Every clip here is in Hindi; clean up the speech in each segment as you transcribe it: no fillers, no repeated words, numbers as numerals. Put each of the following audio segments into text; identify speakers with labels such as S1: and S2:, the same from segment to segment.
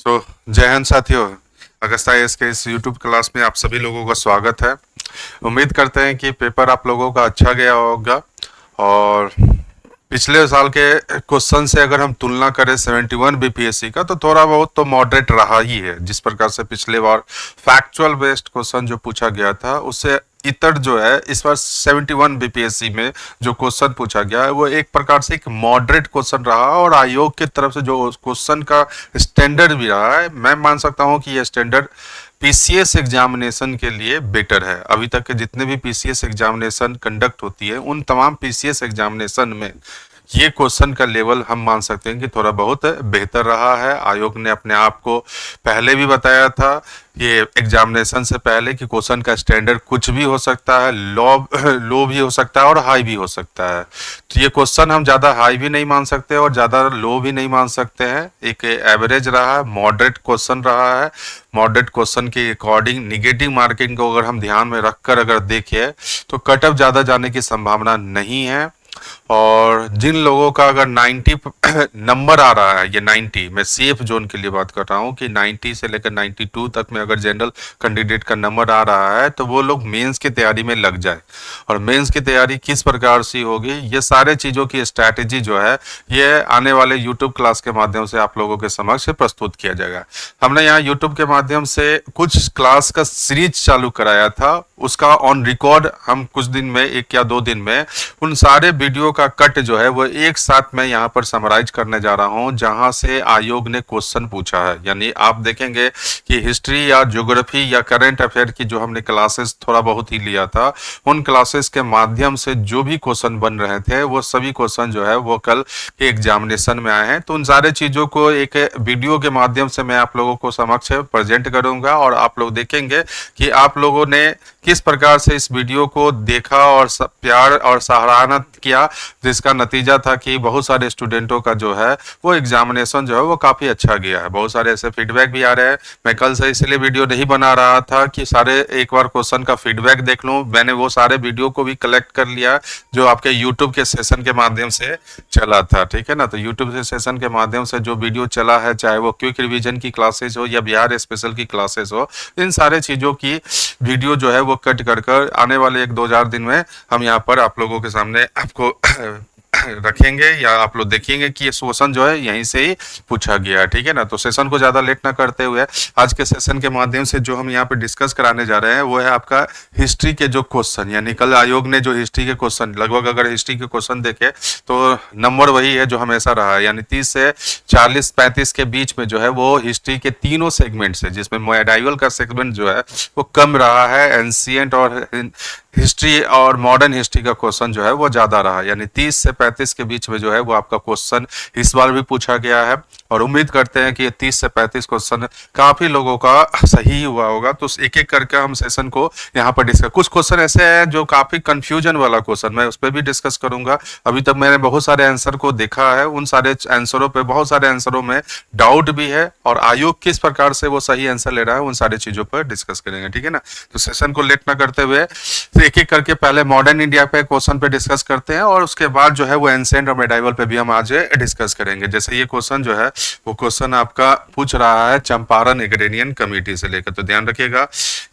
S1: जय हिंद साथियों। अगस्ता एस के इस यूट्यूब क्लास में आप सभी लोगों का स्वागत है। उम्मीद करते हैं कि पेपर आप लोगों का अच्छा गया होगा। और पिछले साल के क्वेश्चन से अगर हम तुलना करें 71 बीपीएससी का, तो थोड़ा बहुत तो मॉडरेट रहा ही है। जिस प्रकार से पिछले बार फैक्चुअल बेस्ड क्वेश्चन जो पूछा गया था, उससे इतर जो है इस बार 71 बीपीएससी में जो क्वेश्चन पूछा गया है वो एक प्रकार से एक मॉडरेट क्वेश्चन रहा। और आयोग की तरफ से जो क्वेश्चन का स्टैंडर्ड भी रहा है, मैं मान सकता हूं कि यह स्टैंडर्ड पीसीएस एग्जामिनेशन के लिए बेटर है। अभी तक के जितने भी पीसीएस एग्जामिनेशन कंडक्ट होती है, उन तमाम पीसीएस एग्जामिनेशन में ये क्वेश्चन का लेवल हम मान सकते हैं कि थोड़ा बहुत बेहतर रहा है। आयोग ने अपने आप को पहले भी बताया था, ये एग्जामिनेशन से पहले, कि क्वेश्चन का स्टैंडर्ड कुछ भी हो सकता है, लो भी हो सकता है और हाई भी हो सकता है। तो ये क्वेश्चन हम ज़्यादा हाई भी नहीं मान सकते और ज़्यादा लो भी नहीं मान सकते हैं। एक एवरेज रहा है, मॉडरेट क्वेश्चन रहा है। मॉडरेट क्वेश्चन के अकॉर्डिंग निगेटिव मार्किंग को अगर हम ध्यान में रखकर अगर देखें तो कट ऑफ ज़्यादा जाने की संभावना नहीं है। और जिन लोगों का अगर 90 नंबर आ रहा है, ये 90, मैं सेफ जोन के लिए बात कर रहा हूँ कि 90 से लेकर 92 तक में अगर जनरल कैंडिडेट का नंबर आ रहा है, तो वो लोग मेंस की तैयारी में लग जाए। और मेंस की तैयारी किस प्रकार से होगी, ये सारे चीज़ों की स्ट्रैटेजी जो है, ये आने वाले यूट्यूब क्लास के माध्यम से आप लोगों के समक्ष प्रस्तुत किया जाएगा। हमने यहाँ यूट्यूब के माध्यम से कुछ क्लास का सीरीज चालू कराया था, उसका ऑन रिकॉर्ड हम कुछ दिन में, 1 या 2 दिन में, उन सारे वीडियो का कट जो है वो एक साथ मैं यहाँ पर समराइज करने जा रहा हूँ, जहाँ से आयोग ने क्वेश्चन पूछा है। यानी आप देखेंगे कि हिस्ट्री या ज्योग्राफी या करंट अफेयर की जो हमने क्लासेस थोड़ा बहुत ही लिया था, उन क्लासेस के माध्यम से जो भी क्वेश्चन बन रहे थे, वो सभी क्वेश्चन जो है वो कल के एग्जामिनेशन में आए हैं। तो उन सारे चीज़ों को एक वीडियो के माध्यम से मैं आप लोगों को समक्ष प्रेजेंट करूंगा और आप लोग देखेंगे कि आप लोगों ने किस प्रकार से इस वीडियो को देखा और प्यार और सराहना किया, जिसका नतीजा था कि बहुत सारे स्टूडेंटों का जो है वो एग्जामिनेशन जो है वो काफ़ी अच्छा गया है। बहुत सारे ऐसे फीडबैक भी आ रहे हैं। मैं कल से इसलिए वीडियो नहीं बना रहा था कि सारे एक बार क्वेश्चन का फीडबैक देख लूँ। मैंने वो सारे वीडियो को भी कलेक्ट कर लिया जो आपके यूट्यूब के सेशन के माध्यम से चला था, ठीक है ना। तो यूट्यूब के सेशन के माध्यम से जो वीडियो चला है, चाहे वो क्विक रिवीजन की क्लासेस हो या बिहार स्पेशल की क्लासेस हो, इन सारे चीज़ों की वीडियो जो है वो कट कर आने वाले 1-2 दिन में हम यहाँ पर आप लोगों के सामने आपको रखेंगे, या आप लोग देखेंगे कि ये क्वेश्चन जो है यहीं से ही पूछा गया है, ठीक है ना। तो सेशन को ज़्यादा लेट ना करते हुए आज के सेशन के माध्यम से जो हम यहाँ पे डिस्कस कराने जा रहे हैं वो है आपका हिस्ट्री के जो क्वेश्चन। यानी कल आयोग ने जो हिस्ट्री के क्वेश्चन, लगभग अगर हिस्ट्री के क्वेश्चन देखे तो नंबर वही है जो हमेशा रहा है, यानी 30 से 40-35 के बीच में जो है वो हिस्ट्री के तीनों सेगमेंट से, जिसमें मेडाइवल का सेगमेंट जो है वो कम रहा है, एंशिएंट और हिस्ट्री और मॉडर्न हिस्ट्री का क्वेश्चन जो है वो ज़्यादा रहा। यानी 30 से 35 के बीच में जो है वो आपका क्वेश्चन इस बार भी पूछा गया है। और उम्मीद करते हैं कि ये 30 से 35 क्वेश्चन काफ़ी लोगों का सही हुआ होगा। तो एक एक करके हम सेशन को यहाँ पर डिस्कस, कुछ क्वेश्चन ऐसे हैं जो काफ़ी कंफ्यूजन वाला क्वेश्चन, मैं उस पर भी डिस्कस करूंगा। अभी तक मैंने बहुत सारे आंसर को देखा है, उन सारे आंसरों पे, बहुत सारे आंसरों में डाउट भी है और आयोग किस प्रकार से वो सही आंसर ले रहा है, उन सारी चीज़ों पर डिस्कस करेंगे, ठीक है ना। तो सेशन को लेट ना करते हुए एक एक करके पहले मॉडर्न इंडिया पे क्वेश्चन पे डिस्कस करते हैं और उसके बाद जो है वो एंशिएंट और मेडाइवल पे भी हम आज डिस्कस करेंगे। जैसे ये क्वेश्चन जो है वो क्वेश्चन आपका पूछ रहा है चंपारण एग्रेरियन कमेटी से लेकर, तो ध्यान रखिएगा,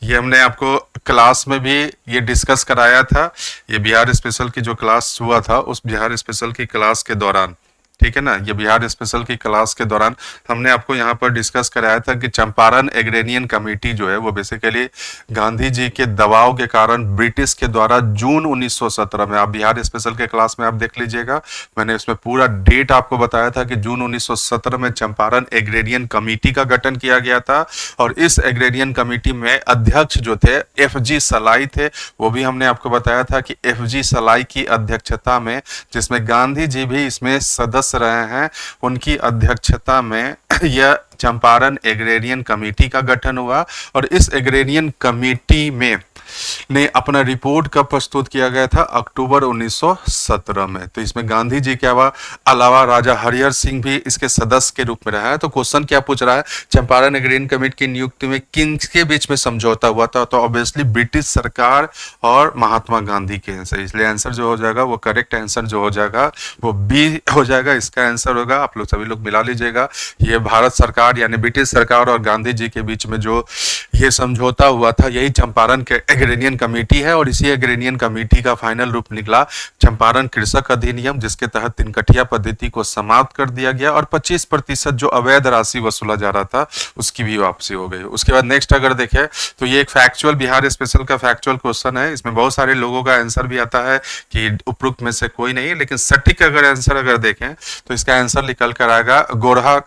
S1: ये हमने आपको क्लास में भी ये डिस्कस कराया था। ये बिहार स्पेशल की जो क्लास हुआ था, उस बिहार स्पेशल की क्लास के दौरान, ठीक है ना, ये बिहार स्पेशल की क्लास के दौरान हमने आपको यहाँ पर डिस्कस कराया था कि चंपारण एग्रेरियन कमेटी जो है वो बेसिकली गांधी जी के दबाव के कारण ब्रिटिश के द्वारा जून 1917 में, आप बिहार स्पेशल के क्लास में आप देख लीजिएगा, मैंने इसमें पूरा डेट आपको बताया था कि जून 1917 में चंपारण एग्रेरियन कमेटी का गठन किया गया था। और इस एग्रेरियन कमेटी में अध्यक्ष जो थे FG सलाई थे, वो भी हमने आपको बताया था कि FG सलाई की अध्यक्षता में, जिसमें गांधी जी भी इसमें सदस्य रहे हैं, उनकी अध्यक्षता में यह चंपारण एग्रेरियन कमेटी का गठन हुआ। और इस एग्रेरियन कमेटी में ने अपना रिपोर्ट कब प्रस्तुत किया गया था? अक्टूबर 1917 में। तो इसमें गांधी जी के अलावा राजा हरिहर सिंह भी इसके सदस्य के रूप में रहा है। तो क्वेश्चन क्या पूछ रहा है, चंपारण एग्रीमेंट कमेटी की नियुक्ति में किनके बीच में समझौता हुआ था? तो ऑब्वियसली ब्रिटिश सरकार और महात्मा गांधी के हैं। इसलिए आंसर जो हो जाएगा वो करेक्ट आंसर जो हो जाएगा वो बी हो जाएगा। इसका आंसर होगा, आप लोग सभी लोग मिला लीजिएगा, ये भारत सरकार यानी ब्रिटिश सरकार और गांधी जी के बीच में जो ये समझौता हुआ था यही चंपारण के एग्रीनियन कमेटी है। और इसी एग्रीनियन कमेटी का फाइनल रूप निकला चंपारण कृषक अधिनियम, जिसके तहत तिनकटिया पद्धति को समाप्त कर दिया गया और 25% जो अवैध राशि वसूला जा रहा था उसकी भी वापसी हो गई। उसके बाद नेक्स्ट अगर देखें तो ये एक फैक्चुअल बिहार स्पेशल का फैक्चुअल क्वेश्चन है। इसमें बहुत सारे लोगों का आंसर भी आता है कि उपरोक्त में से कोई नहीं है, लेकिन सटीक अगर आंसर अगर देखें तो इसका आंसर निकल कर आएगा गोरहा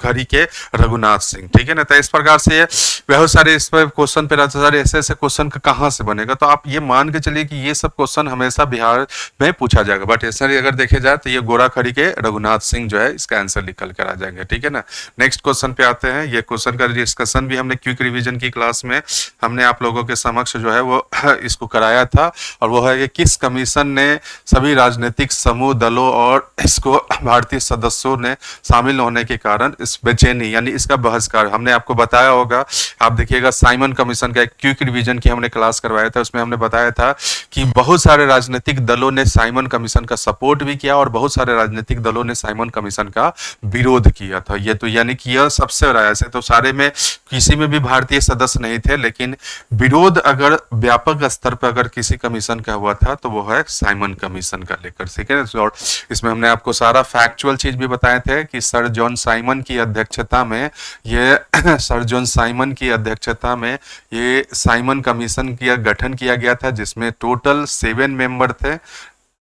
S1: खरी के रघुनाथ सिंह। ठीक है ना। तो इस प्रकार से ये बहुत सारे इस पर क्वेश्चन पे सारे ऐसे क्वेश्चन का कहाँ से बनेगा, तो आप ये मान के चलिए कि ये सब क्वेश्चन हमेशा बिहार में पूछा जाएगा। बट ऐसा अगर देखे जाए तो ये गोरा खड़ी के रघुनाथ सिंह जो है इसका आंसर निकल कर आ जाएंगे। ठीक है ना। नेक्स्ट क्वेश्चन पे आते हैं। ये क्वेश्चन का डिस्कशन भी हमने क्विक रिवीजन की क्लास में हमने आप लोगों के समक्ष जो है वो इसको कराया था, और वो है कि किस कमीशन ने सभी राजनीतिक समूह दलों और इसको भारतीय सदस्यों ने शामिल होने के कारण इस बेचैनी यानी इसका बहिष्कार, हमने आपको बताया होगा, आप देखिएगा साइमन कमीशन का एक क्विक रिवीजन की हमने क्लास करवाया था, उसमें हमने बताया था कि बहुत सारे राजनीतिक दलों ने साइमन कमीशन का सपोर्ट भी किया और बहुत सारे राजनीतिक दलों ने साइमन कमीशन का विरोध किया था। ये तो यानी कि यह सबसे रहा, ऐसे तो सारे में किसी में भी भारतीय सदस्य नहीं थे, लेकिन विरोध अगर व्यापक स्तर पर अगर किसी कमीशन का हुआ था तो वो है साइमन कमीशन का लेकर। ठीक है। और इसमें हमने आपको सारा फैक्चुअल चीज भी बताए थे कि सर जॉन साइमन की अध्यक्षता में ये सर जॉन साइमन की अध्यक्षता में ये साइमन कमीशन का गठन किया गया था, जिसमें टोटल 7 मेंबर थे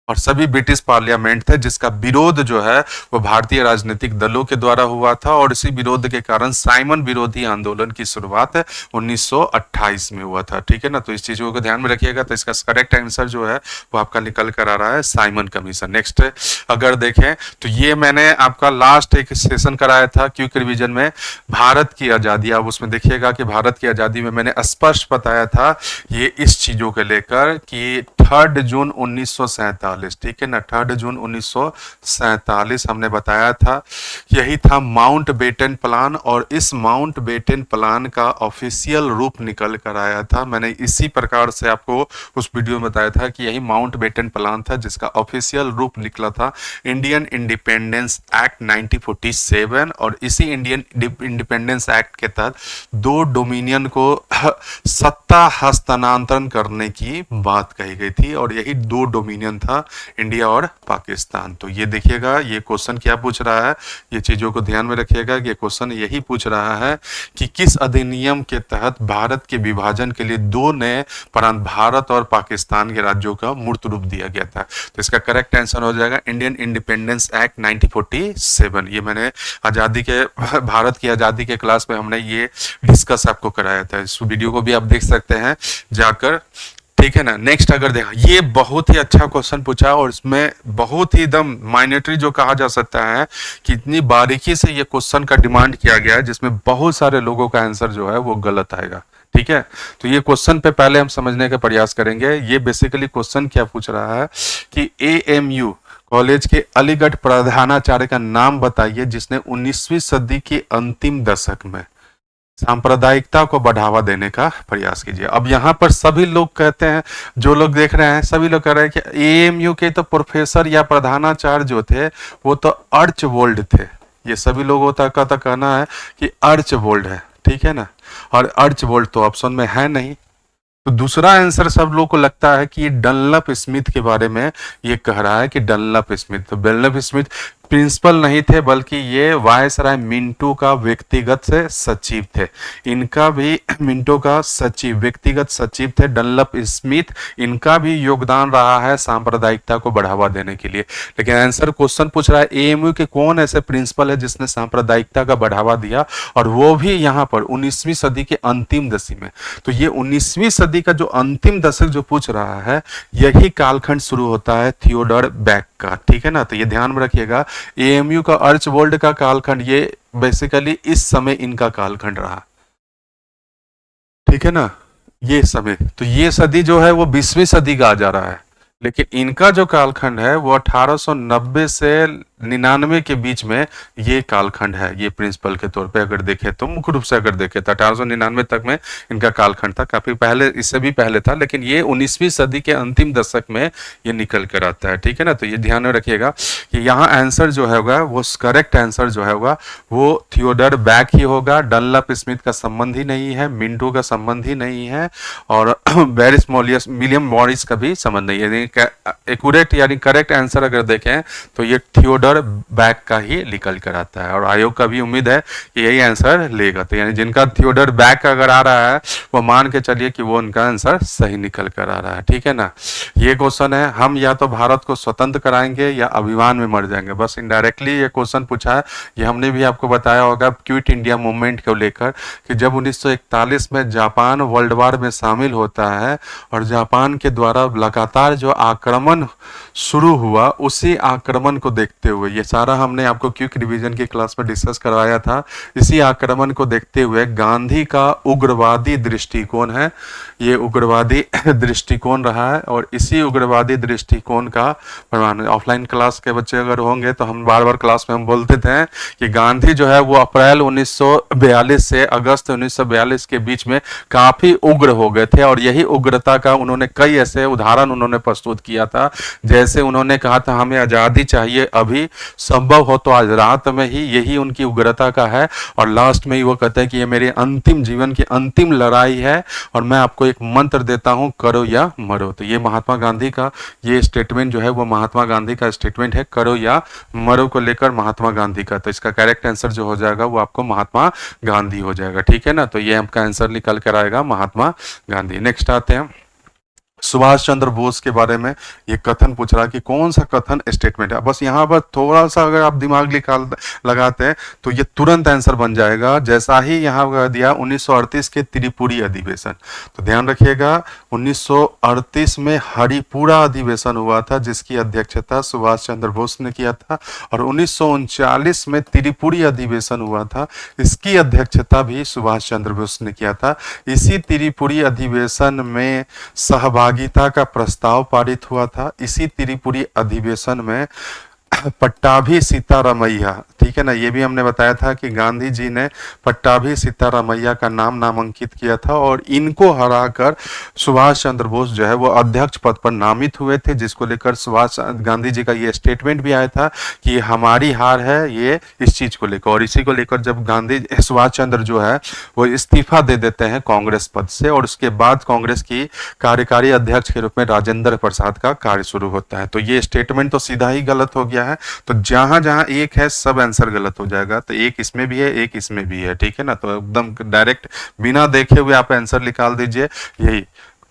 S1: और सभी ब्रिटिश पार्लियामेंट थे, जिसका विरोध जो है वो भारतीय राजनीतिक दलों के द्वारा हुआ था। और इसी विरोध के कारण साइमन विरोधी आंदोलन की शुरुआत 1928 में हुआ था। ठीक है ना। तो इस चीजों को ध्यान में रखिएगा। तो इसका करेक्ट आंसर जो है वो आपका निकल कर आ रहा है साइमन कमीशन। नेक्स्ट अगर देखें तो ये मैंने आपका लास्ट एक सेशन कराया था क्विक रिवीजन में, भारत की आजादी। आप उसमें देखिएगा कि भारत की आजादी में मैंने स्पष्ट बताया था ये इस चीजों के लेकर कि 3 जून 1947, ठीक है ना, 3 जून 1947 हमने बताया था यही था माउंट बेटन प्लान। और इस माउंट बेटन प्लान का ऑफिशियल रूप निकल कर आया था। मैंने इसी प्रकार से आपको उस वीडियो में बताया था कि यही माउंट बेटन प्लान था जिसका ऑफिशियल रूप निकला था इंडियन इंडिपेंडेंस एक्ट 1947। और इसी इंडियन इंडिपेंडेंस एक्ट के तहत 2 डोमिनियन को सत्ता हस्तांतरण करने की बात कही गई थी, और यही 2 डोमिनियन था इंडिया और पाकिस्तान। तो ये देखिएगा ये क्वेश्चन क्या पूछ रहा है, ये चीजों को ध्यान में रखिएगा। ये क्वेश्चन यही पूछ रहा है कि किस अधिनियम के तहत भारत के विभाजन के लिए 2 नए प्रांत भारत और पाकिस्तान के राज्यों का मूर्त रूप दिया गया था। तो इसका करेक्ट आंसर हो जाएगा इंडियन इंडिपेंडेंस एक्ट 1947। ये मैंने आजादी के भारत की आजादी के क्लास में हमने ये डिस्कस आपको कराया था। इस वीडियो को भी आप देख सकते हैं जाकर। ठीक है ना। नेक्स्ट अगर देखा, ये बहुत ही अच्छा क्वेश्चन पूछा और इसमें बहुत ही एकदम माइनटरी जो कहा जा सकता है कि इतनी बारीकी से ये क्वेश्चन का डिमांड किया गया है जिसमें बहुत सारे लोगों का आंसर जो है वो गलत आएगा। ठीक है। तो ये क्वेश्चन पे पहले हम समझने का प्रयास करेंगे। ये बेसिकली क्वेश्चन क्या पूछ रहा है कि AMU कॉलेज के अलीगढ़ प्रधानाचार्य का नाम बताइए जिसने 19वीं सदी के अंतिम दशक में सांप्रदायिकता को बढ़ावा देने का प्रयास कीजिए। अब यहाँ पर सभी लोग कहते हैं, जो लोग देख रहे हैं सभी लोग कह रहे हैं कि AMU के तो प्रोफेसर या प्रधानाचार्य जो थे वो तो अर्चवोल्ड थे। ये सभी लोगों का तो कहना है कि अर्चवोल्ड है। ठीक है ना। और अर्चवोल्ड तो ऑप्शन में है नहीं, तो दूसरा आंसर सब लोगों को लगता है कि ये डनलप स्मिथ के बारे में ये कह रहा है कि डनलप स्मिथ। तो डनलप स्मिथ प्रिंसिपल नहीं थे बल्कि ये वायसराय मिंटो का व्यक्तिगत से सचिव थे। इनका भी मिंटो का सचिव व्यक्तिगत सचिव थे डनलप स्मिथ। इनका भी योगदान रहा है सांप्रदायिकता को बढ़ावा देने के लिए। लेकिन आंसर क्वेश्चन पूछ रहा है AMU के कौन ऐसे प्रिंसिपल है जिसने सांप्रदायिकता का बढ़ावा दिया, और वो भी यहाँ पर 19वीं सदी के अंतिम दशक में। तो ये 19वीं सदी का जो अंतिम दशक जो पूछ रहा है यही कालखंड शुरू होता है थियोडर बैक का। ठीक है ना। तो ये ध्यान में रखिएगा AMU का अर्चवोल्ड का कालखंड ये बेसिकली इस समय इनका कालखंड रहा। ठीक है ना। ये समय, तो ये सदी जो है वो 20वीं सदी का आ जा रहा है, लेकिन इनका जो कालखंड है वो 1890 से 99 के बीच में ये कालखंड है। ये प्रिंसिपल के तौर पे अगर देखें तो, मुख्य रूप से अगर देखें तो 1899 तक में इनका कालखंड था। काफी पहले, इससे भी पहले था, लेकिन ये 19वीं सदी के अंतिम दशक में ये निकल कर आता है। ठीक है ना, तो ये ध्यान में रखिएगा कि यहाँ आंसर जो होगा वो करेक्ट आंसर जो होगा वो थियोडर बैक ही होगा। डनलप स्मिथ का संबंध ही नहीं है, मिंटो का संबंध ही नहीं है, और बैरिस मॉलियस विलियम मॉरिस का भी संबंध नहीं है। एक्यूरेट यानी करेक्ट आंसर अगर देखें तो ये थियोडर बैक का ही निकल कर आता है, और आयोग का भी उम्मीद है कि यही आंसर लेगा। तो यानी जिनका थियोडर बैक अगर आ रहा है वो मान के चलिए कि वो उनका आंसर सही निकल कर आ रहा है। ठीक है ना, ये क्वेश्चन है, हम या तो भारत को स्वतंत्र कराएंगे या अभिमान में मर जाएंगे। बस इनडायरेक्टली ये क्वेश्चन पूछा है। ये हमने भी आपको बताया होगा क्विट इंडिया मूवमेंट को लेकर कि जब 1941 में जापान वर्ल्ड वार में शामिल होता है और जापान के द्वारा लगातार जो आक्रमण शुरू हुआ, उसी आक्रमण को देखते हुए, ये सारा हमने आपको क्विक रिवीजन की क्लास में डिस्कस करवाया था। इसी आक्रमण को देखते हुए गांधी का उग्रवादी दृष्टिकोण है, ये उग्रवादी दृष्टिकोण रहा है, और इसी उग्रवादी दृष्टिकोण का प्रमाण, ऑफलाइन क्लास के बच्चे अगर होंगे तो हम बार बार क्लास में हम बोलते थे कि गांधी जो है वो अप्रैल 1942 से अगस्त 1942 के बीच में काफी उग्र हो गए थे, और यही उग्रता का उन्होंने कई ऐसे उदाहरण उन्होंने प्रस्तुत किया था। जैसे उन्होंने कहा था हमें आजादी चाहिए अभी, संभव हो तो आज रात में ही, यही उनकी उग्रता का है। और लास्ट में ही वो कहते हैं कि ये मेरे अंतिम जीवन की अंतिम लड़ाई है और मैं आपको एक मंत्र देता हूं, करो या मरो। तो ये महात्मा गांधी का ये स्टेटमेंट जो है वो महात्मा गांधी का स्टेटमेंट है, करो या मरो को लेकर महात्मा गांधी का। तो इसका करेक्ट आंसर जो हो जाएगा वो आपको महात्मा गांधी हो जाएगा। ठीक है ना, तो ये आपका आंसर निकल कर आएगा महात्मा गांधी। नेक्स्ट आते हैं सुभाष चंद्र बोस के बारे में। ये कथन पूछ रहा है कि कौन सा कथन स्टेटमेंट है। बस यहाँ पर थोड़ा सा अगर आप दिमाग लगाते हैं तो ये तुरंत आंसर बन जाएगा। जैसा ही यहाँ दिया 1938 के त्रिपुरी अधिवेशन, तो ध्यान रखिएगा 1938 में हरिपुरा अधिवेशन हुआ था जिसकी अध्यक्षता सुभाष चंद्र बोस ने किया था, और 1939 में त्रिपुरी अधिवेशन हुआ था, इसकी अध्यक्षता भी सुभाष चंद्र बोस ने किया था। इसी त्रिपुरी अधिवेशन में सहभागिता का प्रस्ताव पारित हुआ था। इसी त्रिपुरी अधिवेशन में पट्टाभी सीतारामैया, ठीक है ना, ये भी हमने बताया था कि गांधी जी ने पट्टाभी सीतारामैया का नाम नामांकित किया था, और इनको हराकर सुभाष चंद्र बोस जो है वो अध्यक्ष पद पर नामित हुए थे, जिसको लेकर सुभाष गांधी जी का ये स्टेटमेंट भी आया था कि हमारी हार है ये इस चीज को लेकर। और इसी को लेकर जब गांधी सुभाष चंद्र जो है वो इस्तीफा दे देते हैं कांग्रेस पद से, और उसके बाद कांग्रेस की कार्यकारी अध्यक्ष के रूप में राजेंद्र प्रसाद का कार्य शुरू होता है। तो ये स्टेटमेंट तो सीधा ही गलत हो गया है, तो जहां जहां एक है सब आंसर गलत हो जाएगा। तो एक इसमें भी है, एक इसमें भी है। ठीक है ना, तो एकदम डायरेक्ट बिना देखे हुए आप आंसर निकाल दीजिए। यही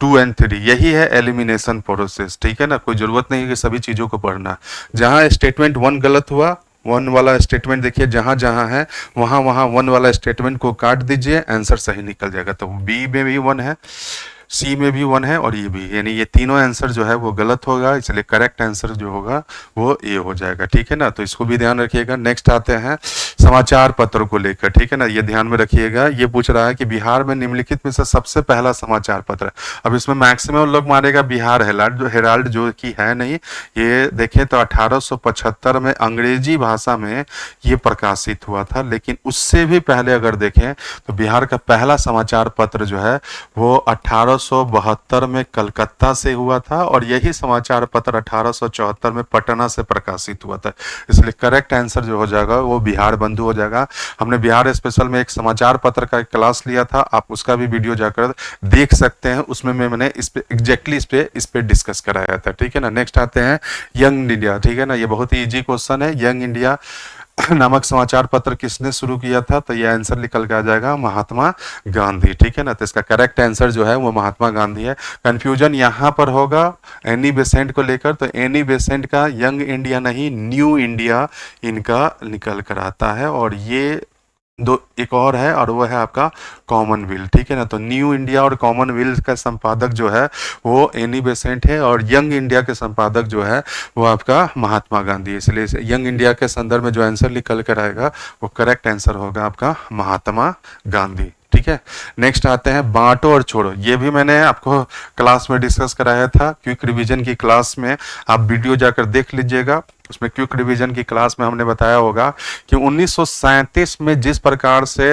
S1: 2 और 3 यही है एलिमिनेशन प्रोसेस। ठीक है ना, कोई जरूरत नहीं है कि सभी चीजों को पढ़ना। जहां स्टेटमेंट 1 गलत हुआ, 1 वाला स्टेटमेंट देखिए जहां जहां है वहां वहां 1 वाला स्टेटमेंट को काट दीजिए, आंसर सही निकल जाएगा। तो बी में भी 1 है, सी में भी 1 है, और ये भी, यानी ये तीनों आंसर जो है वो गलत होगा, इसलिए करेक्ट आंसर जो होगा वो ए हो जाएगा। ठीक है ना, तो इसको भी ध्यान रखिएगा। नेक्स्ट आते हैं समाचार पत्र को लेकर। ठीक है ना, ये ध्यान में रखिएगा। ये पूछ रहा है कि बिहार में निम्नलिखित में से सबसे पहला समाचार पत्र। अब इसमें मैक्सिमम लोग मारेगा बिहार हेराल्ड जो कि है नहीं। ये देखें तो 1875 में अंग्रेजी भाषा में ये प्रकाशित हुआ था, लेकिन उससे भी पहले अगर देखें तो बिहार का पहला समाचार पत्र जो है वो 1872 में कलकत्ता से हुआ था, और यही समाचार पत्र 1874 में पटना से प्रकाशित हुआ था। इसलिए करेक्ट आंसर जो हो जाएगा वो बिहार बंधु हो जाएगा। हमने बिहार स्पेशल में एक समाचार पत्र का एक क्लास लिया था, आप उसका भी वीडियो जाकर देख सकते हैं। उसमें मैंने इस पे एग्जैक्टली इस पे डिस्कस कराया था। ठीक है ना, नेक्स्ट आते हैं यंग इंडिया। ठीक है ना, ये बहुत ही इजी क्वेश्चन है। यंग इंडिया नामक समाचार पत्र किसने शुरू किया था? तो ये आंसर निकल के आ जाएगा महात्मा गांधी। ठीक है ना, तो इसका करेक्ट आंसर जो है वो महात्मा गांधी है। कंफ्यूजन यहाँ पर होगा एनी बेसेंट को लेकर, तो एनी बेसेंट का यंग इंडिया नहीं न्यू इंडिया इनका निकल कर आता है, और ये दो एक और है और वो है आपका कॉमनवेल्थ। ठीक है ना, तो न्यू इंडिया और कॉमनवेल्थ का संपादक जो है वो एनी बेसेंट है, और यंग इंडिया के संपादक जो है वो आपका महात्मा गांधी है। इसलिए यंग इंडिया के संदर्भ में जो आंसर निकल कर आएगा वो करेक्ट आंसर होगा आपका महात्मा गांधी। ठीक है। नेक्स्ट आते हैं बांटो और छोड़ो। ये भी मैंने आपको क्लास में डिस्कस कराया था, क्विक रिवीजन की क्लास में, आप वीडियो जाकर देख लीजिएगा। उसमें क्विक रिवीजन की क्लास में हमने बताया होगा कि 1937 में जिस प्रकार से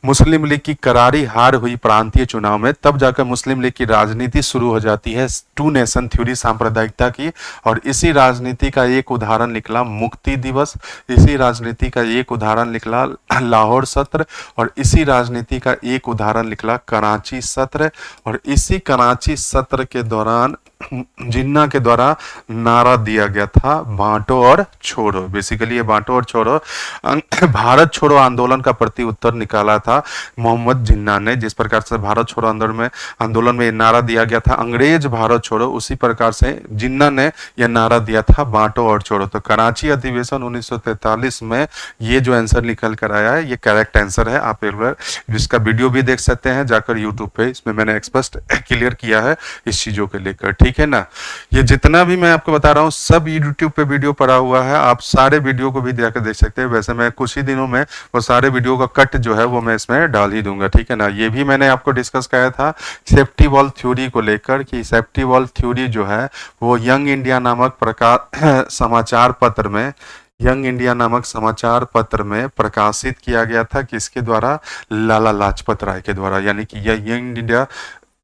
S1: मुस्लिम लीग की करारी हार हुई प्रांतीय चुनाव में, तब जाकर मुस्लिम लीग की राजनीति शुरू हो जाती है टू नेशन थ्योरी, सांप्रदायिकता की। और इसी राजनीति का एक उदाहरण निकला मुक्ति दिवस, इसी राजनीति का एक उदाहरण निकला लाहौर सत्र, और इसी राजनीति का एक उदाहरण निकला कराची सत्र। और इसी कराची सत्र के दौरान जिन्ना के द्वारा नारा दिया गया था बांटो और छोड़ो। बेसिकली ये बांटो और छोड़ो भारत छोड़ो आंदोलन का प्रति उत्तर निकाला था मोहम्मद जिन्ना ने। जिस प्रकार से भारत छोड़ो आंदोलन में नारा दिया गया था अंग्रेज भारत छोड़ो, उसी प्रकार से जिन्ना ने यह नारा दिया था बांटो और छोड़ो। तो कराची अधिवेशन 1943 में ये जो आंसर निकल कर आया है, ये करेक्ट आंसर है। आप एक बार इसका वीडियो भी देख सकते हैं जाकर यूट्यूब पे, इसमें मैंने स्पष्ट क्लियर किया है इस चीजों को लेकर, ठीक है ना। ये जितना भी मैं आपको बता रहा हूँ सब यूट्यूब पे वीडियो पड़ा हुआ है, आप सारे वीडियो को भी जाकर देख सकते हैं। वैसे मैं कुछ ही दिनों में वो सारे वीडियो का कट जो है वो मैं इसमें डाल ही दूंगा, ठीक है ना। ये भी मैंने आपको डिस्कस किया था सेफ्टी वॉल थ्योरी को लेकर, कि सेफ्टी वॉल थ्योरी जो है वो यंग इंडिया नामक समाचार पत्र में, यंग इंडिया नामक समाचार पत्र में प्रकाशित किया गया था। किसके द्वारा? लाला लाजपत राय के द्वारा। यानी कि यह यंग इंडिया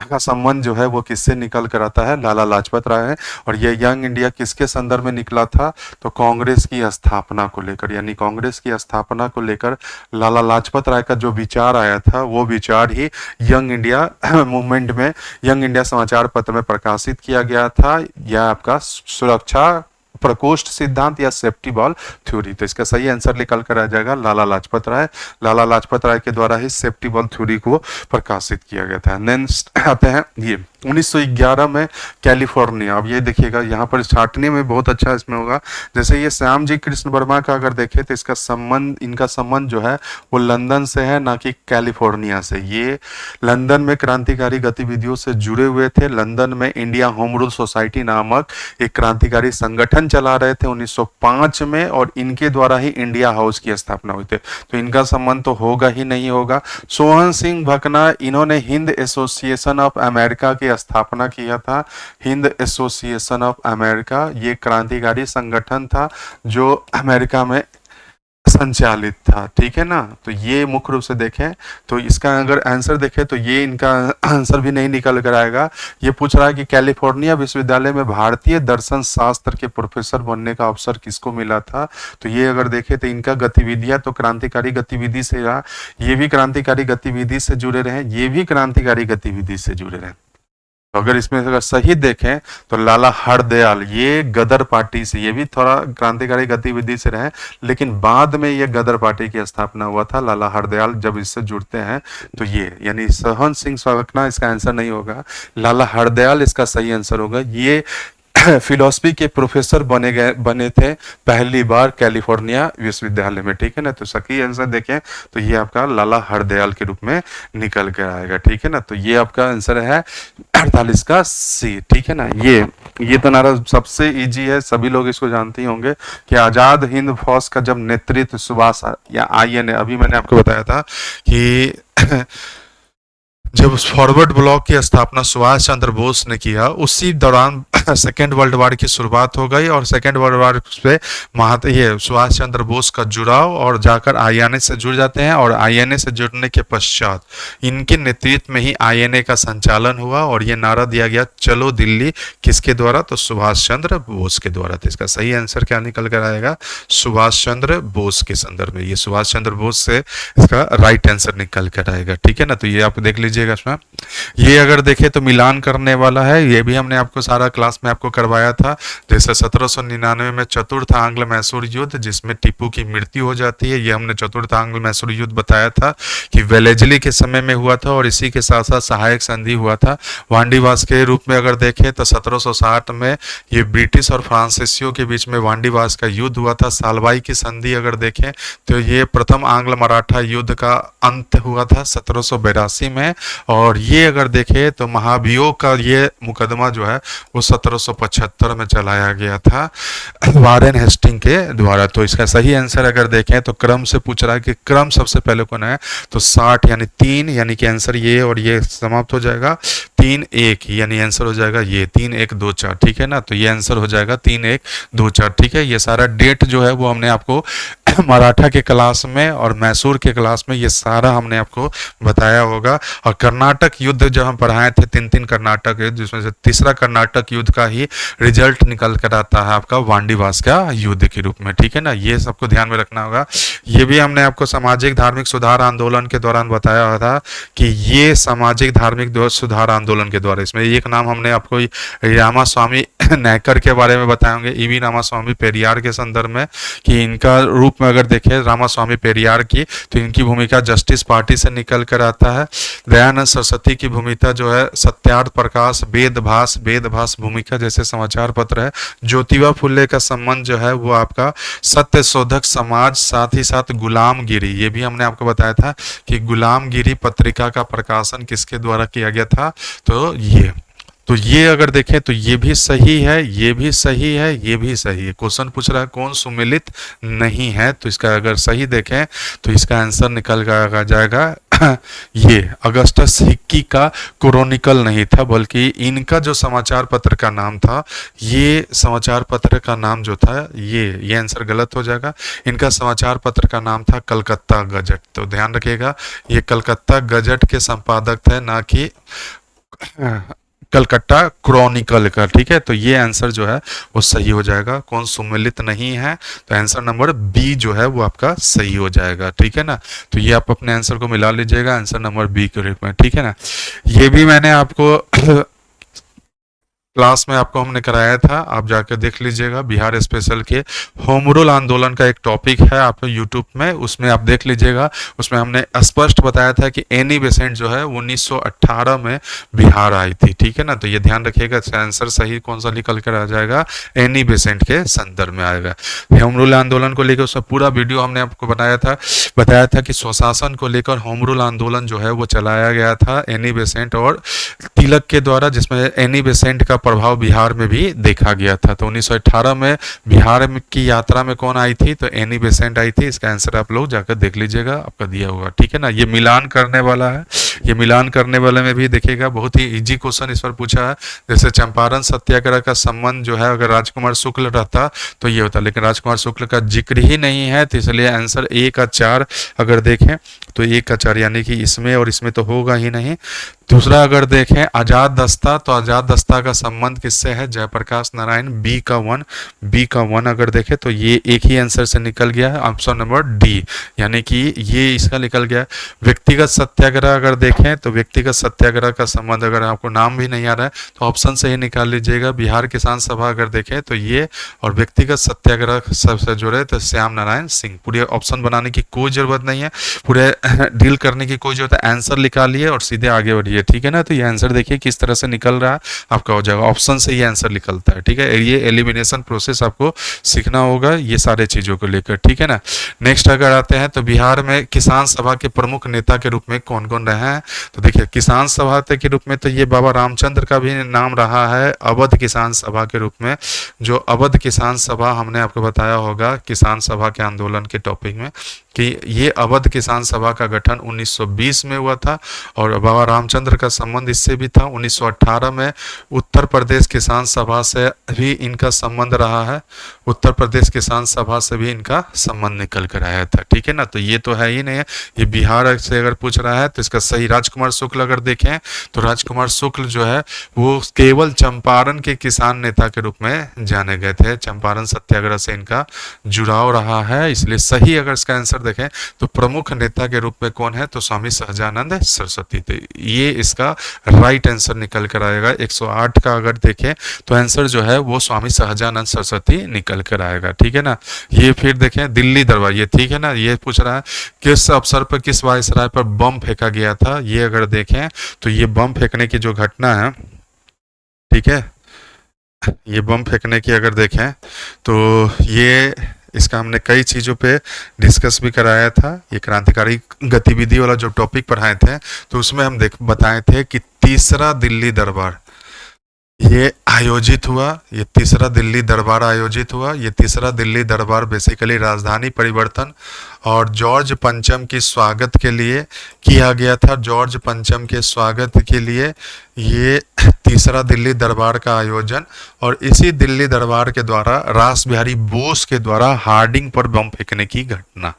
S1: का संबंध जो है वो किससे निकल कर आता है? लाला लाजपत राय है। और ये यंग इंडिया किसके संदर्भ में निकला था? तो कांग्रेस की स्थापना को लेकर, यानी कांग्रेस की स्थापना को लेकर लाला लाजपत राय का जो विचार आया था वो विचार ही यंग इंडिया मूवमेंट में, यंग इंडिया समाचार पत्र में प्रकाशित किया गया था। यह आपका सुरक्षा प्रकोष्ठ सिद्धांत या सेफ्टी वॉल थ्योरी। तो इसका सही आंसर निकल कर आ जाएगा लाला लाजपत राय। लाला लाजपत राय के द्वारा ही सेफ्टी वॉल थ्योरी को प्रकाशित किया गया था। नेक्स्ट आते हैं ये 1911 में कैलिफोर्निया। अब ये देखिएगा यहाँ पर छाटने में बहुत अच्छा इसमें होगा। जैसे ये श्याम जी कृष्ण वर्मा का अगर देखें तो इसका संबंध, इनका संबंध जो है वो लंदन से है, ना कि कैलिफोर्निया से। ये लंदन में क्रांतिकारी गतिविधियों से जुड़े हुए थे। लंदन में इंडिया होम रूल सोसाइटी नामक एक क्रांतिकारी संगठन चला रहे थे 1905 में, और इनके द्वारा ही इंडिया हाउस की स्थापना हुई थी। तो इनका संबंध तो होगा ही नहीं होगा। सोहन सिंह भकना, इन्होंने हिंद एसोसिएशन ऑफ अमेरिका की स्थापना किया था। हिंद एसोसिएशन ऑफ अमेरिका ये क्रांतिकारी संगठन था जो अमेरिका में संचालित था, ठीक है ना। तो ये मुख्य रूप से देखें तो इसका अगर आंसर देखें तो ये इनका आंसर भी नहीं निकल कर आएगा। ये पूछ रहा है कि कैलिफोर्निया विश्वविद्यालय में भारतीय दर्शन शास्त्र के प्रोफेसर बनने का अवसर किसको मिला था? तो ये अगर देखें तो इनका गतिविधियां तो क्रांतिकारी गतिविधि से रहा, ये भी क्रांतिकारी गतिविधि से जुड़े रहे, ये भी क्रांतिकारी गतिविधि से जुड़े रहे। तो अगर इसमें अगर सही देखें तो लाला हरदयाल ये गदर पार्टी से, ये भी थोड़ा क्रांतिकारी गतिविधि से रहे, लेकिन बाद में ये गदर पार्टी की स्थापना हुआ था। लाला हरदयाल जब इससे जुड़ते हैं तो ये, यानी सोहन सिंह भकना इसका आंसर नहीं होगा, लाला हरदयाल इसका सही आंसर होगा। ये फिलॉसफी के प्रोफेसर बने थे पहली बार कैलिफोर्निया विश्वविद्यालय में, ठीक है ना। तो सही आंसर देखें तो ये आपका लाला हरदयाल के रूप में निकल कर आएगा, ठीक है ना। तो ये आपका आंसर है 48 का सी, ठीक है ना। ये तो नारा सबसे इजी है, सभी लोग इसको जानते ही होंगे कि आजाद हिंद फौज का जब नेतृत्व सुभाष या आईएनए, अभी मैंने आपको बताया था कि जब फॉरवर्ड ब्लॉक की स्थापना सुभाष चंद्र बोस ने किया, उसी दौरान सेकेंड वर्ल्ड वार की शुरुआत हो गई, और सेकेंड वर्ल्ड वार पे ये सुभाष चंद्र बोस का जुड़ाव और जाकर आईएनए से जुड़ जाते हैं। और आईएनए से जुड़ने के पश्चात इनके नेतृत्व में ही आईएनए का संचालन हुआ, और ये नारा दिया गया चलो दिल्ली, किसके द्वारा? तो सुभाष चंद्र बोस के द्वारा। तो इसका सही आंसर क्या निकल कर आएगा? सुभाष चंद्र बोस के संदर्भ में, ये सुभाष चंद्र बोस से इसका राइट आंसर निकल कर आएगा, ठीक है ना। तो ये आप देख लीजिए इसमें, ये अगर देखें तो मिलान करने वाला है। ये भी हमने आपको सारा क्लास में आपको करवाया था। जैसे 1799 में चतुर्थ आंग्ल मैसूर युद्ध, जिसमें टीपू की मृत्यु हो जाती है, ये हमने चतुर्थ आंग्ल मैसूर युद्ध बताया था कि वेलेजली के समय में हुआ था, और इसी के साथ साथ सहायक संधि हुआ था। वांडीवास के रूप में अगर देखें तो 1760 में ये ब्रिटिश और फ्रांसीसियों के बीच में वांडीवास का युद्ध हुआ था। सालवाई की संधि अगर देखें तो ये प्रथम आंग्ल मराठा युद्ध का अंत हुआ था 1782 में। और ये अगर देखें तो महाभियोग का ये मुकदमा जो है वो 1775 में चलाया गया था वारेन हेस्टिंग के द्वारा। तो इसका सही आंसर अगर देखें तो क्रम से पूछ रहा है कि क्रम सबसे पहले कौन है, तो 60 यानी 3, यानी कि आंसर ये और ये समाप्त हो जाएगा 3 1, यानी आंसर हो जाएगा ये 3 1 2 4, ठीक है ना। तो ये आंसर हो जाएगा 3 1 2 4, ठीक है। ये सारा डेट जो है वो हमने आपको मराठा के क्लास में और मैसूर के क्लास में ये सारा हमने आपको बताया होगा। और कर्नाटक युद्ध जब हम पढ़ाए थे 3 कर्नाटक युद्ध, जिसमें से तीसरा कर्नाटक युद्ध का ही रिजल्ट निकल कर आता है आपका वांडीवास का युद्ध के रूप में, ठीक है ना। ये सबको ध्यान में रखना होगा। ये भी हमने आपको सामाजिक धार्मिक सुधार आंदोलन के दौरान बताया हुआ था कि ये सामाजिक धार्मिक सुधार आंदोलन के द्वारा, इसमें एक नाम हमने आपको रामास्वामी नायकर के बारे में बताएंगे, ईवी रामास्वामी पेरियार के संदर्भ में, कि इनका रूप में अगर देखें रामास्वामी पेरियार की, तो इनकी भूमिका जस्टिस पार्टी से निकल कर आता है। दयानंद सरस्वती की भूमिका जो है सत्यार्थ प्रकाश, वेदभास भूमिका जैसे समाचार पत्र है। ज्योतिबा फुले का संबंध जो है वो आपका सत्य शोधक समाज, साथ ही साथ गुलामगिरी, ये भी हमने आपको बताया था कि गुलामगिरी पत्रिका का प्रकाशन किसके द्वारा किया गया था, तो ये अगर देखें तो ये भी सही है, ये भी सही है, ये भी सही है। क्वेश्चन पूछ रहा है कौन सुमेलित नहीं है, तो इसका अगर सही देखें तो इसका आंसर निकल जाएगा ये अगस्टस हिक्की का क्रोनिकल नहीं था, बल्कि इनका जो समाचार पत्र का नाम था, ये समाचार पत्र का नाम जो था ये आंसर गलत हो जाएगा। इनका समाचार पत्र का नाम था कलकत्ता गजट। तो ध्यान रखिएगा ये कलकत्ता गजट के संपादक थे, ना कि कलकत्ता क्रॉनिकल का, ठीक है। तो ये आंसर जो है वो सही हो जाएगा। कौन सुमेलित नहीं है, तो आंसर नंबर बी जो है वो आपका सही हो जाएगा, ठीक है ना। तो ये आप अपने आंसर को मिला लीजिएगा आंसर नंबर बी के रूप में, ठीक है ना। ये भी मैंने आपको क्लास में आपको हमने कराया था, आप जाकर देख लीजिएगा। बिहार स्पेशल के होम रूल आंदोलन का एक टॉपिक है आप यूट्यूब में, उसमें आप देख लीजिएगा। उसमें हमने स्पष्ट बताया था कि एनी बेसेंट जो है 1918 में बिहार आई थी, ठीक है ना। तो ये ध्यान रखिएगा आंसर सही कौन सा निकल कर आ जाएगा, एनी बेसेंट के संदर्भ में आएगा। होम रूल आंदोलन को लेकर उसका पूरा वीडियो हमने आपको बताया था कि स्वशासन को लेकर होम रूल आंदोलन जो है वो चलाया गया था एनी बेसेंट और तिलक के द्वारा, जिसमें एनी बेसेंट का प्रभाव बिहार में भी देखा गया था। तो 1918 में बिहार की यात्रा में कौन आई थी, तो एनी बेसेंट आई थी। इसका आंसर आप लोग जाकर देख लीजिएगा, आपका दिया होगा, ठीक है ना। ये मिलान करने वाला है, ये मिलान करने वाले में भी देखिएगा बहुत ही इजी क्वेश्चन इस पर पूछा है। जैसे चंपारण सत्याग्रह का संबंध जो है अगर राजकुमार शुक्ल रहता तो ये होता, लेकिन राजकुमार शुक्ल का जिक्र ही नहीं है, तो इसलिए आंसर 1 का 4 अगर देखें तो 1 का 4, यानी कि इसमें और इसमें तो होगा ही नहीं। दूसरा अगर देखें आजाद दस्ता, तो आजाद दस्ता का संबंध किससे है, जयप्रकाश नारायण, बी का 1 अगर देखें तो ये एक ही आंसर से निकल गया है, ऑप्शन नंबर डी, यानी कि ये इसका निकल गया। व्यक्तिगत सत्याग्रह अगर देखें तो व्यक्तिगत सत्याग्रह का संबंध अगर आपको नाम भी नहीं आ रहा है तो ऑप्शन से ही निकाल लीजिएगा। बिहार किसान सभा अगर देखें तो ये, और व्यक्तिगत सत्याग्रह सबसे जुड़े तो श्याम नारायण सिंह। पूरे ऑप्शन बनाने की कोई जरूरत नहीं है, पूरे डील करने की कोई जरूरत है, आंसर लिखा और सीधे आगे बढ़िए, ठीक है ना। तो ये आंसर देखिए किस तरह से निकल रहा है, आपका हो जाएगा ऑप्शन से ये आंसर निकलता है, ठीक है। ये एलिमिनेशन प्रोसेस आपको सीखना होगा ये सारे चीजों को लेकर, ठीक है ना। नेक्स्ट अगर आते हैं तो बिहार में किसान सभा के प्रमुख नेता के रूप में कौन कौन रहे हैं, तो देखिए किसान सभा के रूप में तो ये बाबा रामचंद्र का भी नाम रहा है। अवध किसान सभा के रूप में, जो अवध किसान सभा हमने आपको बताया होगा किसान सभा के आंदोलन के टॉपिक में, कि ये अवध किसान सभा का गठन 1920 में हुआ था और बाबा रामचंद्र का संबंध इससे भी था। 1918 में उत्तर प्रदेश किसान सभा से भी इनका संबंध रहा है, उत्तर प्रदेश किसान सभा से भी इनका संबंध निकल कर आया था, ठीक है ना। तो ये तो है ही नहीं है, ये बिहार से अगर पूछ रहा है तो इसका सही राजकुमार शुक्ल अगर देखें तो राजकुमार शुक्ल जो है वो केवल चंपारण के किसान नेता के रूप में जाने गए थे। चंपारण सत्याग्रह से इनका जुड़ाव रहा है, इसलिए सही अगर इसका आंसर देखें तो प्रमुख नेता के रूप में कौन है, तो स्वामी सहजानंद सरस्वती। तो ये इसका राइट आंसर निकल कर आएगा। 108 का अगर देखें तो आंसर जो है वो स्वामी सहजानंद सरस्वती निकल कर आएगा, ठीक है ना। ये फिर देखें दिल्ली दरबार, ये ठीक है ना। ये पूछ रहा है किस अवसर पर किस वायसराय पर बम फेंका गया था, ये अगर देखें तो ये बम फेंकने की जो घटना है, ठीक है, ये बम फेंकने की अगर देखें तो ये इसका हमने कई चीज़ों पे डिस्कस भी कराया था। ये क्रांतिकारी गतिविधि वाला जो टॉपिक पढ़ाए थे तो उसमें हम बताए थे कि तीसरा दिल्ली दरबार ये आयोजित हुआ, ये तीसरा दिल्ली दरबार आयोजित हुआ। ये तीसरा दिल्ली दरबार बेसिकली राजधानी परिवर्तन और जॉर्ज पंचम की स्वागत के लिए किया गया था। जॉर्ज पंचम के स्वागत के लिए ये तीसरा दिल्ली दरबार का आयोजन, और इसी दिल्ली दरबार के द्वारा रास बिहारी बोस के द्वारा हार्डिंग पर बम फेंकने की घटना,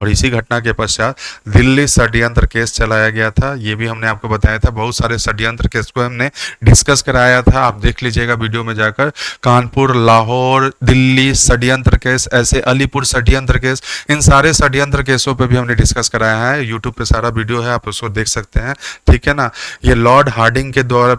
S1: और इसी घटना के पश्चात दिल्ली षड्यंत्र केस चलाया गया था। ये भी हमने आपको बताया था, बहुत सारे षड्यंत्र केस को हमने डिस्कस कराया था, आप देख लीजिएगा वीडियो में जाकर। कानपुर, लाहौर, दिल्ली षड्यंत्र केस, ऐसे अलीपुर षड्यंत्र केस, इन सारे षड्यंत्र केसों पे भी हमने डिस्कस कराया है। यूट्यूब पे सारा वीडियो है, आप उसको देख सकते हैं, ठीक है ना। ये लॉर्ड हार्डिंग के द्वारा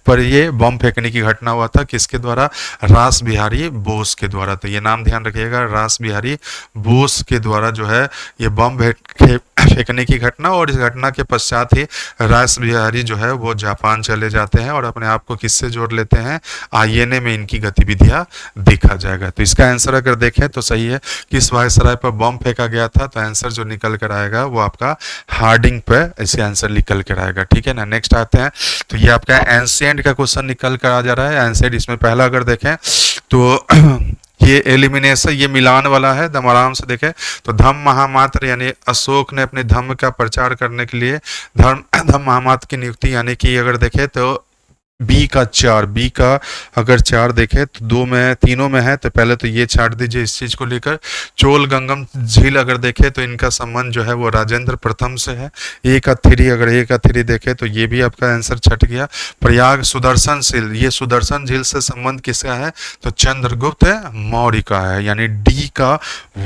S1: पर ये बम फेंकने की घटना हुआ था, किसके द्वारा? रास बिहारी बोस के द्वारा। तो ये नाम ध्यान रखिएगा, रास बिहारी बोस के द्वारा जो है ये बम फेंकने की घटना, और इस घटना के पश्चात ही रास बिहारी जो है वो जापान चले जाते हैं और अपने आप को किससे जोड़ लेते हैं? आईएनए में इनकी गतिविधियां देखा जाएगा। तो इसका आंसर अगर देखें तो सही है, किस वायसराय पर बम फेंका गया था, तो आंसर जो निकल कर आएगा वो आपका हार्डिंग पे इसके आंसर निकल कर आएगा, ठीक है ना। नेक्स्ट आते हैं, तो ये आपका एंशिएंट का क्वेश्चन निकल कर आ जा रहा है। एंशिएंट इसमें पहला अगर देखें तो ये एलिमिनेशन, ये मिलान वाला है, दम आराम से देखें। तो धम्म महामात्र यानी अशोक ने अपने धम्म का प्रचार करने के लिए धम्म महामात्र की नियुक्ति, यानी कि अगर देखें तो बी का 4, बी का अगर 4 देखें तो 2 में, तीनों में है, तो पहले तो ये छाट दीजिए इस चीज को लेकर। चोल गंगम झील अगर देखें तो इनका संबंध जो है वो राजेंद्र प्रथम से है। ए का 3, अगर ए का 3 देखें तो ये भी आपका आंसर छट गया। प्रयाग सुदर्शन झील, ये सुदर्शन झील से संबंध किसका है? तो चंद्रगुप्त मौर्य का है, यानी डी का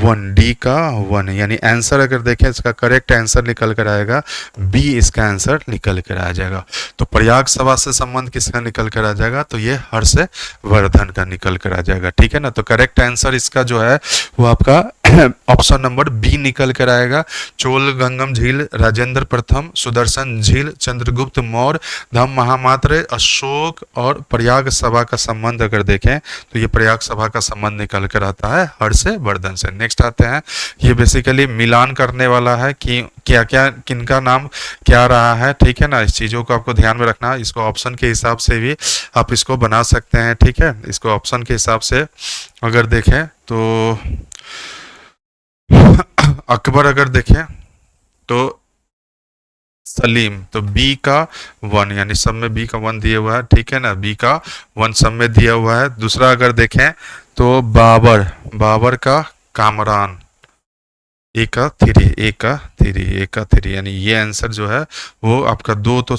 S1: 1, डी का 1, यानी आंसर अगर देखें इसका करेक्ट आंसर निकल कर आएगा बी, इसका आंसर निकल कर आ जाएगा। तो प्रयाग सभा से संबंध किसका निकल कर आ जाएगा? तो ये हर्षवर्धन का निकल कर आ जाएगा, ठीक है ना। तो करेक्ट आंसर इसका जो है वो आपका ऑप्शन नंबर बी निकल कर आएगा। चोल गंगम झील, राजेंद्र प्रथम, सुदर्शन झील, चंद्रगुप्त मौर्य, धम्म महामात्र, अशोक और प्रयाग सभा का संबंध अगर देखें तो ये प्रयाग सभा का संबंध निकल कर आता है हर्षवर्धन से। नेक्स्ट आते हैं, ये बेसिकली मिलान करने वाला है कि क्या क्या किनका नाम क्या रहा है, ठीक है ना। इस चीज़ों को आपको ध्यान में रखना, इसको ऑप्शन के हिसाब से भी आप इसको बना सकते हैं, ठीक है। इसको ऑप्शन के हिसाब से अगर देखें तो अकबर अगर देखें तो सलीम, तो बी का 1, यानी सब में बी का 1 दिया हुआ है, ठीक है ना। बी का 1 सब में दिया हुआ है। दूसरा अगर देखें तो बाबर, बाबर का कामरान, ए का 3, ए का 3, ए का 3, यानी ये आंसर जो है वो आपका 2 तो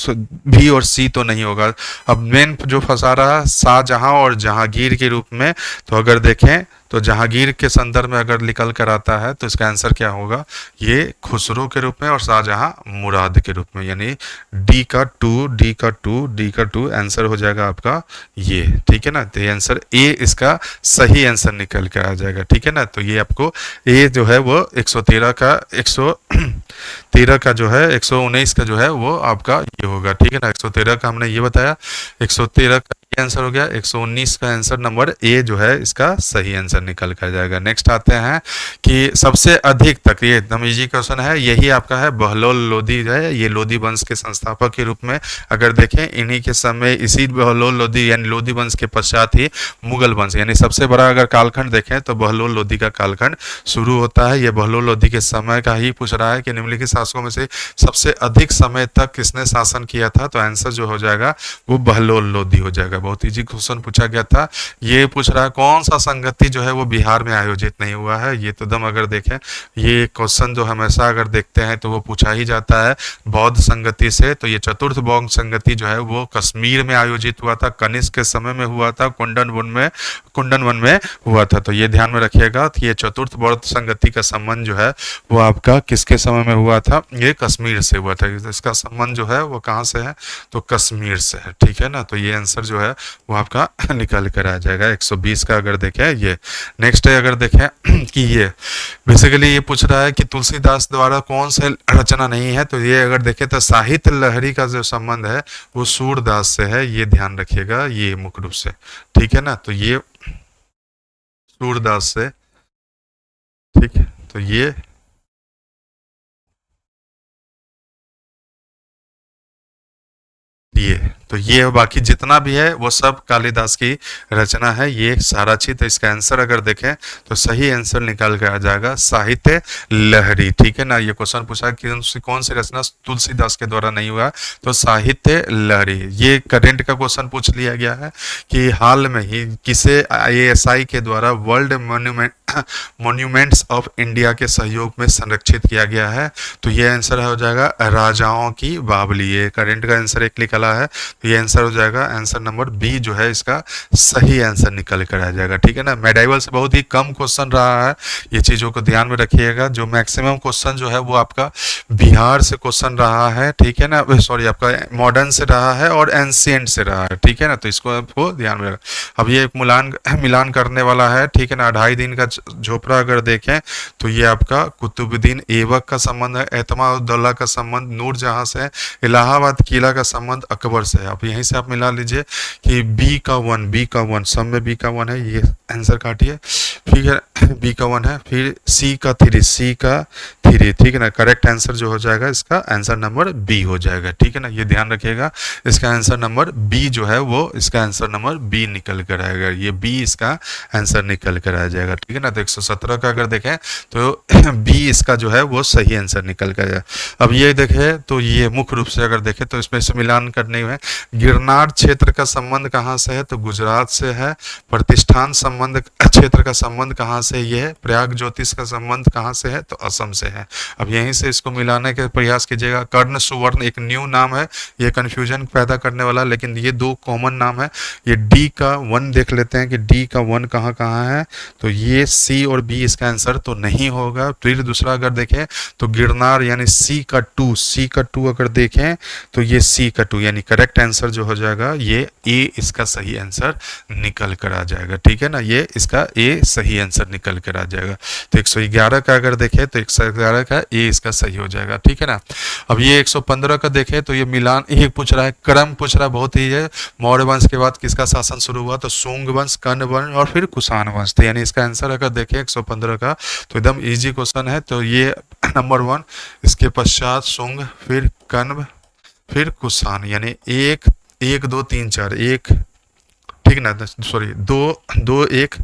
S1: बी और सी तो नहीं होगा। अब मेन जो फंसा रहा है शाहजहां और जहांगीर के रूप में, तो अगर देखें तो जहांगीर के संदर्भ में अगर निकल कर आता है तो इसका आंसर क्या होगा? ये खुसरो के रूप में और शाहजहां मुराद के रूप में, यानी डी का 2, डी का 2, डी का 2 आंसर हो जाएगा आपका ये, ठीक है ना। तो ये आंसर ए इसका सही आंसर निकल कर आ जाएगा, ठीक है ना। तो ये आपको ए जो है वो 113 का 113 का जो है 119 का जो है वो आपका ये होगा, ठीक है ना। 113 का हमने ये बताया, 113 का ये आंसर हो गया, 119 का आंसर नंबर ए जो है इसका सही आंसर निकल कर जाएगा। नेक्स्ट आते हैं कि सबसे अधिक तक, ये एकदम इजी क्वेश्चन है, यही आपका है बहलोल लोदी जो है, ये लोदी वंश के संस्थापक के रूप में अगर देखें इन्हीं के समय, इसी बहलोल लोदी यानी लोदी वंश के पश्चात ही मुगल वंश, यानी सबसे बड़ा अगर कालखंड देखें तो बहलोल लोदी का कालखंड शुरू होता है। ये बहलोल लोदी के समय का ही पूछ रहा है कि निम्नलिखित शासकों में से सबसे अधिक समय तक किसने शासन किया था, तो आंसर जो हो जाएगा वो बहलोल लोदी हो जाएगा। बहुत इजी क्वेश्चन पूछा गया था। ये पूछ रहा है कौन सा संगति जो है वो बिहार में आयोजित नहीं हुआ है, ये तो दम अगर देखें ये क्वेश्चन जो हमेशा अगर देखते हैं तो वो पूछा ही जाता है बौद्ध संगति से। तो ये चतुर्थ बौद्ध संगति जो है वो कश्मीर में आयोजित हुआ था, कनिष्क के समय में हुआ था, कुंडन वन में हुआ था। तो ये ध्यान में रखिएगा कि ये चतुर्थ बौद्ध संगति का संबंध जो है वो आपका किसके समय में हुआ था? ये कश्मीर से हुआ था। इसका संबंध जो है वो कहाँ से है? तो कश्मीर से है, ठीक है ना। तो ये आंसर जो है वो आपका निकल कर आ जाएगा 120 का अगर देखें ये। नेक्स्ट है अगर देखें कि ये बेसिकली ये पूछ रहा है कि तुलसीदास द्वारा कौन से रचना नहीं है, तो ये अगर देखें तो साहित्य लहरी का जो संबंध है वो सूरदास से है, ये ध्यान रखिएगा ये मुख्य रूप से, ठीक है ना। तो ये सूरदास से ठीक है, तो ये तो ये बाकी जितना भी है वो सब कालिदास की रचना है, ये सारा चीज। तो इसका आंसर अगर देखें तो सही आंसर निकल के आ जाएगा साहित्य लहरी। ठीक है ना, ये क्वेश्चन पूछा कि कौन सी रचना तुलसीदास के द्वारा नहीं हुआ, तो साहित्य लहरी। ये करंट का क्वेश्चन पूछ लिया गया है कि हाल में ही किसे ASI के द्वारा वर्ल्ड मॉन्यूमेंट्स ऑफ इंडिया के सहयोग में संरक्षित किया गया है, तो ये आंसर हो जाएगा राजाओं की बावली। ये करंट का आंसर एक निकला है, तो ये आंसर हो जाएगा आंसर नंबर बी जो है इसका सही आंसर निकल कर आ जाएगा। ठीक है ना, मेडाइवल से बहुत ही कम क्वेश्चन रहा है, ये चीज़ों को ध्यान में रखिएगा। जो मैक्सिमम क्वेश्चन जो है वो आपका बिहार से क्वेश्चन रहा है, ठीक है ना, सॉरी आपका मॉडर्न से रहा है और एंशिएंट से रहा है। ठीक है ना, तो इसको आपको ध्यान में रखना। अब ये एक मिलान करने वाला है, ठीक है ना। 2.5 दिन का झोपड़ा अगर देखें तो ये आपका कुतुबुद्दीन ऐबक का संबंध है, एतमाउद्दौला का संबंध नूरजहां से है, इलाहाबाद किला का संबंध अकबर से है। अब यहीं से आप मिला लीजिए कि बी का वन सब में बी का 1 है, ये आंसर काटिए। ठीक है, बी का 1 है, फिर सी का 3, ठीक है ना। करेक्ट आंसर जो हो जाएगा इसका आंसर नंबर बी हो जाएगा। ठीक है ना, ये ध्यान रखिएगा, इसका आंसर नंबर बी जो है वो इसका आंसर नंबर बी निकल कर आएगा, ये बी इसका आंसर निकल कर आ जाएगा। ठीक है ना, तो 117 का अगर देखें तो बी इसका जो है वो सही आंसर निकल कर आएगा। अब ये देखें तो ये मुख्य रूप से अगर देखें तो इसमें से मिलान करने में गिरनार क्षेत्र का संबंध कहाँ से है, तो गुजरात से है। प्रतिष्ठान संबंध क्षेत्र का संबंध कहाँ से ये है, प्रयाग ज्योतिष का संबंध कहाँ से है, तो असम से है। अब यहीं से इसको मिलाने के प्रयास कीजिएगा। कर्ण सुवर्ण एक न्यू नाम है, ये कंफ्यूजन पैदा करने वाला, लेकिन ये 2 कॉमन नाम है। ये डी का 1 देख लेते हैं कि डी का 1 कहाँ कहाँ है, तो ये सी और बी इसका आंसर तो नहीं होगा। फिर दूसरा अगर देखें तो गिरनार यानी सी का 2 अगर देखें तो ये सी का 2 यानी करेक्ट आंसर जो हो जाएगा ये ए इसका सही आंसर निकल कर आ जाएगा। ठीक है ना, ये इसका ए सही आंसर निकल कर आ जाएगा। तो 111 का अगर देखें तो 111 का ए इसका सही हो जाएगा। ठीक है ना, अब ये 115 का देखें तो ये मिलान ये पूछ रहा है, क्रम पूछ रहा है बहुत ही है। मौर्य वंश के बाद किसका शासन शुरू हुआ, तो शुंग वंश, कर्ण वंश और फिर कुषाण वंश। तो यानी इसका आंसर अगर देखें 115 का तो एकदम इजी क्वेश्चन है। तो ये नंबर 1, इसके पश्चात शुंग, फिर कर्ण, फिर कुषाण, यानी 1 1 2 3 4 1, ठीक ना, सॉरी 2 2 1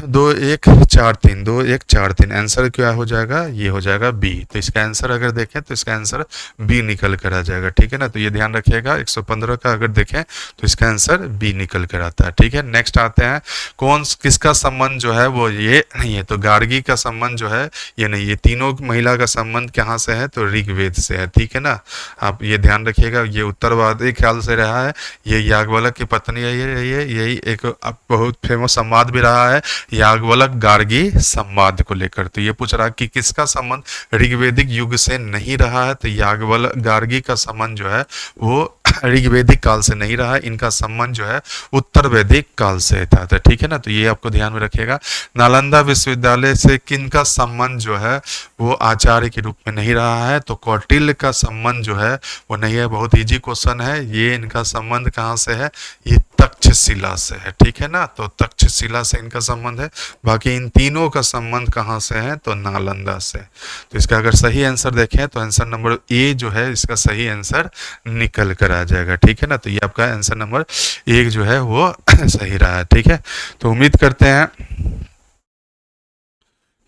S1: 2 1 4 3 2 1 4 3, आंसर क्या हो जाएगा, ये हो जाएगा बी। तो इसका आंसर अगर देखें तो इसका आंसर बी निकल कर आ जाएगा। ठीक है ना, तो ये ध्यान रखिएगा 115 का अगर देखें तो इसका आंसर बी निकल कर आता है। ठीक है, नेक्स्ट आते हैं कौन किसका संबंध जो है वो ये नहीं है, तो गार्गी का संबंध जो है ये नहीं, ये तीनों महिला का संबंध कहाँ से है, तो ऋग्वेद से है। ठीक है ना, आप ये ध्यान रखिएगा, ये उत्तरवादी ख्याल से रहा है, ये याज्ञवल्क्य की पत्नी है, ये यही एक बहुत फेमस संवाद भी रहा है याज्ञवल्क्य गार्गी संवाद को लेकर। तो ये पूछ रहा है कि किसका संबंध ऋग्वेदिक युग से नहीं रहा है, तो याज्ञवल्क्य गार्गी का संबंध जो है वो ऋग्वेदिक काल से नहीं रहा है, इनका संबंध जो है उत्तर वैदिक काल से था। तो ठीक है ना, तो ये आपको ध्यान में रखिएगा। नालंदा विश्वविद्यालय से किनका संबंध जो है वो आचार्य के रूप में नहीं रहा है, तो कौटिल्य का संबंध जो है वो नहीं है। बहुत इजी क्वेश्चन है ये, इनका संबंध कहाँ से है, ये तक्षशिला से है। ठीक है ना, तो तक्षशिला से इनका संबंध है। बाकी इन तीनों का संबंध कहाँ से है, तो नालंदा से। तो इसका अगर सही आंसर देखें तो आंसर नंबर ए जो है इसका सही आंसर निकल कर आ जाएगा। ठीक है ना, तो ये आपका आंसर नंबर 1 जो है वो सही रहा है। ठीक है, तो उम्मीद करते हैं,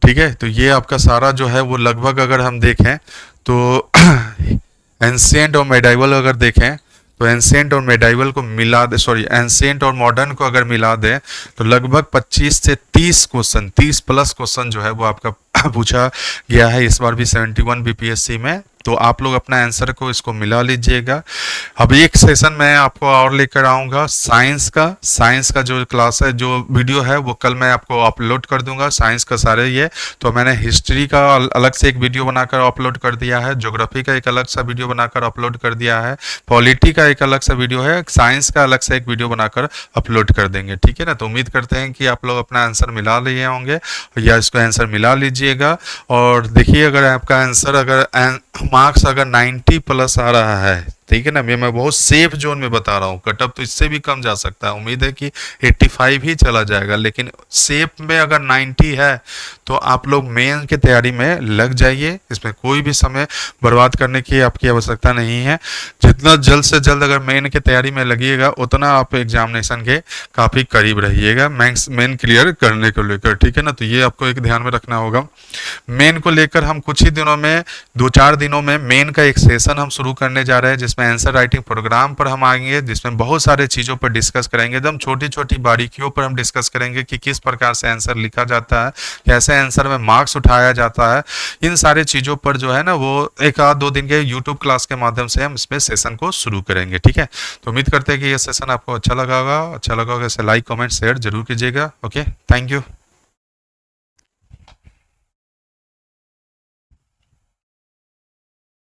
S1: ठीक है, तो ये आपका सारा जो है वो लगभग अगर हम देखें तो एंशिएंट और मेडाइवल अगर देखें तो एंशिएंट और मेडाइवल को मिला दे, सॉरी एंशिएंट और मॉडर्न को अगर मिला दें तो लगभग 25 से 30 क्वेश्चन, 30 प्लस क्वेश्चन जो है वो आपका पूछा गया है इस बार भी 71 बीपीएससी में। तो आप लोग अपना आंसर को इसको मिला लीजिएगा। अब एक सेशन मैं आपको और लेकर आऊँगा साइंस का जो क्लास है, जो वीडियो है वो कल मैं आपको अपलोड कर दूंगा साइंस का सारे ये। तो मैंने हिस्ट्री का अलग से एक वीडियो बनाकर अपलोड कर दिया है, ज्योग्राफी का एक अलग सा वीडियो बनाकर अपलोड कर दिया है, पॉलिटी का एक अलग सा वीडियो है, साइंस का अलग से एक वीडियो बनाकर अपलोड कर देंगे। ठीक है ना, तो उम्मीद करते हैं कि आप लोग अपना आंसर मिला लिए होंगे या इसको आंसर मिला लीजिएगा। और देखिए अगर आपका आंसर अगर मार्क्स अगर 90 प्लस आ रहा है ठीक है ना। मैं बहुत सेफ जोन में बता रहा हूँ, कट ऑफ तो इससे भी कम जा सकता है, उम्मीद है कि 85 ही चला जाएगा, लेकिन सेफ में अगर 90 है तो आप लोग मेन की तैयारी में लग जाइए। इसमें कोई भी समय बर्बाद करने की आपकी आवश्यकता नहीं है। जितना जल्द से जल्द अगर मेन की तैयारी में लगिएगा उतना आप एग्जामिनेशन के काफ़ी करीब रहिएगा मेन क्लियर करने को लेकर, ठीक है ना। तो ये आपको एक ध्यान में रखना होगा। मेन को लेकर हम कुछ ही दिनों में, 2-4 दिनों में मेन का एक सेशन हम शुरू करने जा रहे हैं, जिसमें आंसर राइटिंग प्रोग्राम पर हम आएंगे, जिसमें बहुत सारे चीज़ों पर डिस्कस करेंगे, एकदम छोटी छोटी बारीकियों पर हम डिस्कस करेंगे कि किस प्रकार से आंसर लिखा जाता है, कैसे आंसर में मार्क्स उठाया जाता है। इन सारे चीज़ों पर जो है ना वो 1-2 दिन के यूट्यूब क्लास के माध्यम से हम इसमें सेशन को शुरू करेंगे, ठीक है। तो उम्मीद करते हैं कि ये सेशन आपको अच्छा लगा होगा। इसे लाइक कमेंट शेयर जरूर कीजिएगा। Okay, thank you.